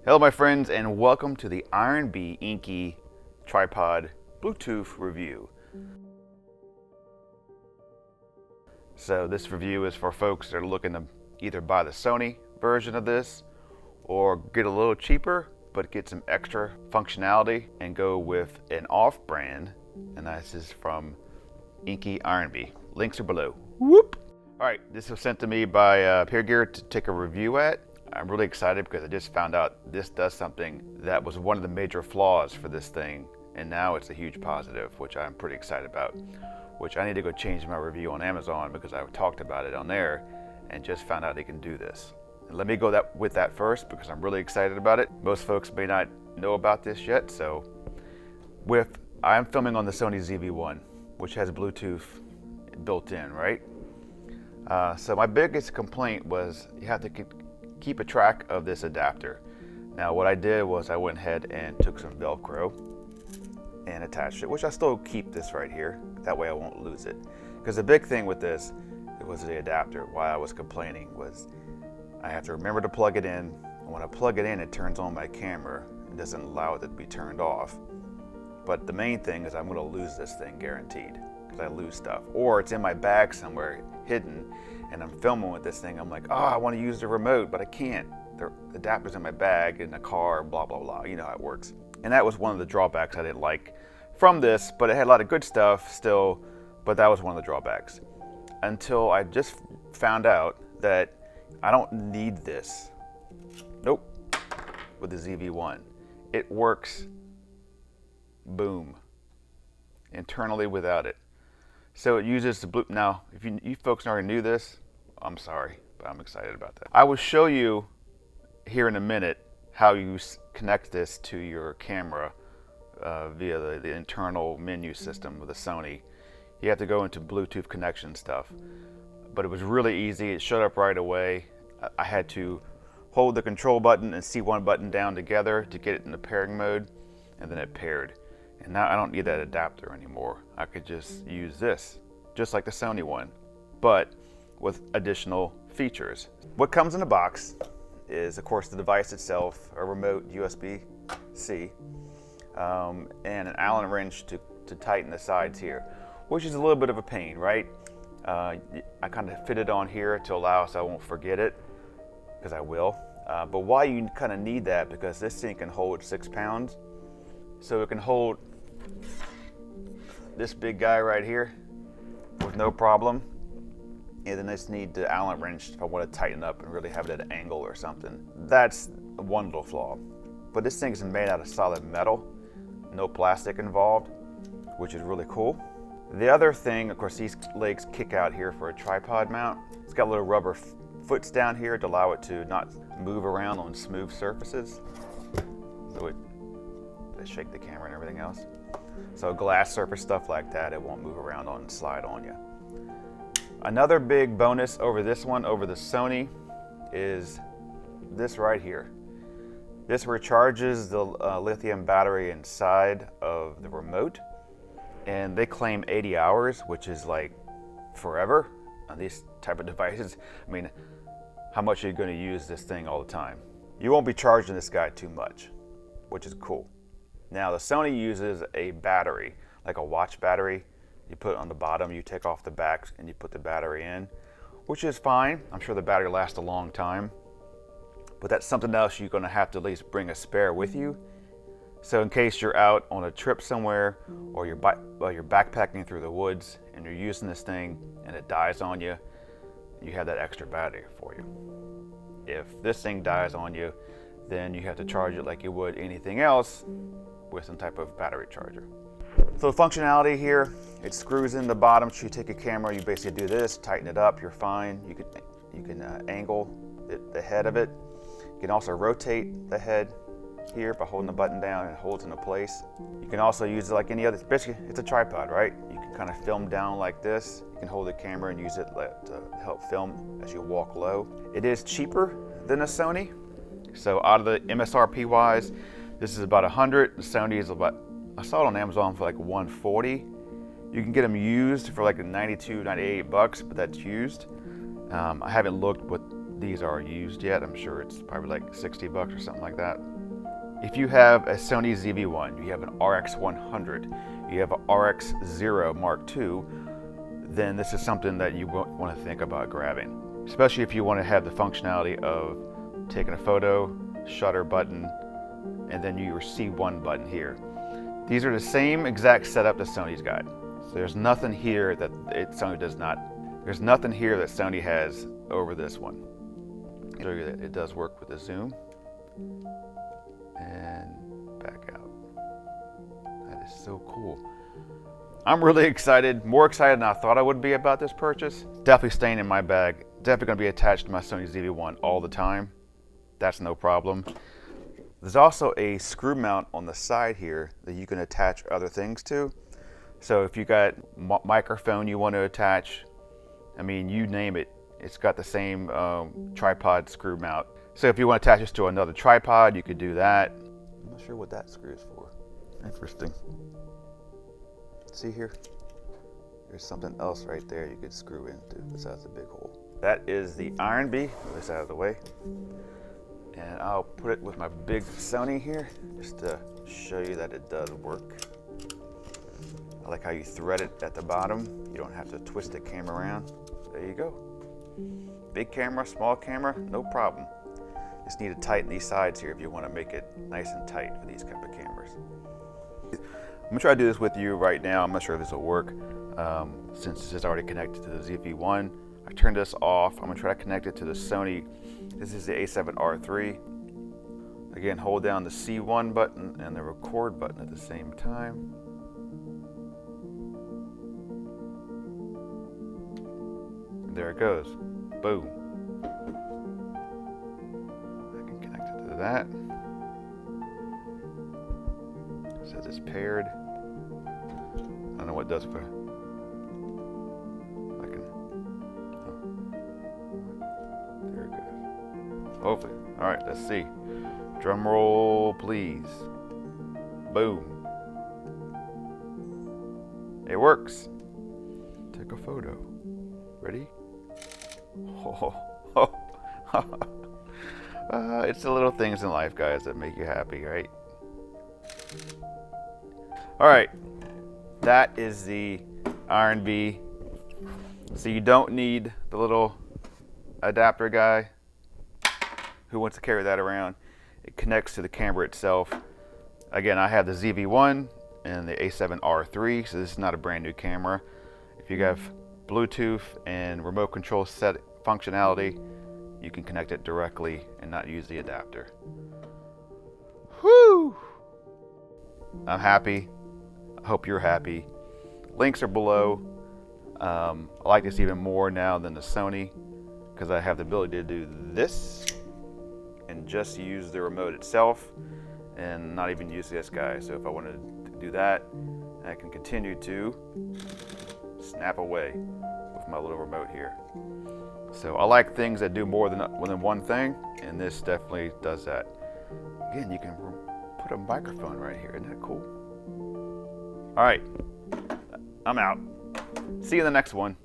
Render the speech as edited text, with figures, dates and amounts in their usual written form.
Hello my friends, and welcome to the Ironbee Inkee Tripod Bluetooth review. So this review is for folks that are looking to either buy the Sony version of this or get a little cheaper but get some extra functionality and go with an off-brand, and this is from Inkee Ironbee. Links are below. Whoop! Alright, this was sent to me by Peer Gear to take a review at. I'm really excited because I just found out this does something that was one of the major flaws for this thing, and now it's a huge positive, which I'm pretty excited about. Which I need to go change my review on Amazon because I talked about it on there and just found out they can do this. And let me go with that first because I'm really excited about it. Most folks may not know about this yet, so I'm filming on the Sony ZV-1, which has Bluetooth built in, right? So my biggest complaint was you have to keep a track of this adapter. Now what I did was I went ahead and took some Velcro and attached it, which I still keep this right here. That way I won't lose it. Because the big thing with this, it was the adapter. Why I was complaining was I have to remember to plug it in. And when I plug it in, it turns on my camera. It doesn't allow it to be turned off. But the main thing is I'm gonna lose this thing guaranteed because I lose stuff. Or it's in my bag somewhere hidden and I'm filming with this thing. I'm like, oh, I want to use the remote, but I can't. The adapter's in my bag, in the car, blah, blah, blah. You know how it works. And that was one of the drawbacks I didn't like from this, but it had a lot of good stuff still, but that was one of the drawbacks. Until I just found out that I don't need this. Nope, with the ZV-1. It works, boom, internally without it. So it uses the Bluetooth. Now, if you folks already knew this, I'm sorry, but I'm excited about that. I will show you here in a minute how you connect this to your camera via the internal menu system with the Sony. You have to go into Bluetooth connection stuff, but it was really easy. It showed up right away. I had to hold the control button and C1 button down together to get it in the pairing mode, and then it paired. And now I don't need that adapter anymore. I could just use this, just like the Sony one, but with additional features. What comes in the box is, of course, the device itself, a remote USB-C, and an Allen wrench to tighten the sides here, which is a little bit of a pain, right? I kind of fit it on here to allow so I won't forget it, because I will. But why you kind of need that, because this thing can hold 6 pounds. So it can hold this big guy right here with no problem. And then I just need the Allen wrench if I want to tighten up and really have it at an angle or something. That's one little flaw. But this thing is made out of solid metal, no plastic involved, which is really cool. The other thing, of course, these legs kick out here for a tripod mount. It's got little rubber foots down here to allow it to not move around on smooth surfaces. So they shake the camera and everything else. So glass surface, stuff like that, it won't move around on and slide on you. Another big bonus over this one, over the Sony, is this right here. This recharges the lithium battery inside of the remote, and they claim 80 hours, which is like forever on these type of devices. I mean, how much are you going to use this thing all the time? You won't be charging this guy too much, which is cool. Now the Sony uses a battery, like a watch battery. You put it on the bottom, you take off the back, and you put the battery in, which is fine. I'm sure the battery lasts a long time, but that's something else you're gonna have to at least bring a spare with you. So in case you're out on a trip somewhere, or you're backpacking through the woods and you're using this thing and it dies on you, you have that extra battery for you. If this thing dies on you, then you have to charge it like you would anything else with some type of battery charger. So the functionality here, it screws in the bottom. So you take a camera, you basically do this, tighten it up, you're fine. You can angle the head of it. You can also rotate the head here by holding the button down, and it holds into place. You can also use it like any other, basically it's a tripod, right? You can kind of film down like this. You can hold the camera and use it to help film as you walk low. It is cheaper than a Sony. So out of the MSRP wise, this is about 100. The Sony is about, I saw it on Amazon for like 140. You can get them used for like 92, 98 bucks, but that's used. I haven't looked what these are used yet. I'm sure it's probably like 60 bucks or something like that. If you have a Sony ZV-1, you have an RX100, you have an RX0 Mark II, then this is something that you want to think about grabbing. Especially if you want to have the functionality of taking a photo, shutter button, and then your C1 button here. These are the same exact setup that Sony's got. So there's nothing here that Sony does not. There's nothing here that Sony has over this one. I'll show you that it does work with the zoom. And back out. That is so cool. I'm really excited, more excited than I thought I would be about this purchase. Definitely staying in my bag. Definitely going to be attached to my Sony ZV-1 all the time. That's no problem. There's also a screw mount on the side here that you can attach other things to. So if you got microphone you want to attach, I mean, you name it, it's got the same tripod screw mount. So if you want to attach this to another tripod, you could do that. I'm not sure what that screw is for. Interesting. See here? There's something else right there you could screw into besides the big hole. That is the Ironbee. Move this out of the way. And I'll put it with my big Sony here just to show you that it does work. I like how you thread it at the bottom. You don't have to twist the camera around. There you go. Big camera, small camera, no problem. Just need to tighten these sides here if you want to make it nice and tight for these type of cameras. I'm gonna try to do this with you right now. I'm not sure if this will work since this is already connected to the ZV-1. I turned this off. I'm gonna try to connect it to the Sony. This is the A7R3. Again, hold down the C1 button and the record button at the same time. There it goes. Boom. I can connect it to that. It says it's paired. I don't know what it does for. I can. Oh. There it goes. Hopefully. All right. Let's see. Drum roll, please. Boom. It works. Take a photo. Ready? Oh. It's the little things in life, guys, that make you happy, right? All right, that is the Ironbee. So you don't need the little adapter guy. Who wants to carry that around? It connects to the camera itself. Again, I have the ZV-1 and the A7R3, so this is not a brand new camera. If you have Bluetooth and remote control set functionality, you can connect it directly and not use the adapter. Whew! I'm happy. I hope you're happy. Links are below. I like this even more now than the Sony because I have the ability to do this and just use the remote itself and not even use this guy. So if I wanted to do that, I can continue to snap away with my little remote here. So I like things that do more than one thing, and this definitely does that. Again, you can put a microphone right here. Isn't that cool? All right, I'm out. See you in the next one.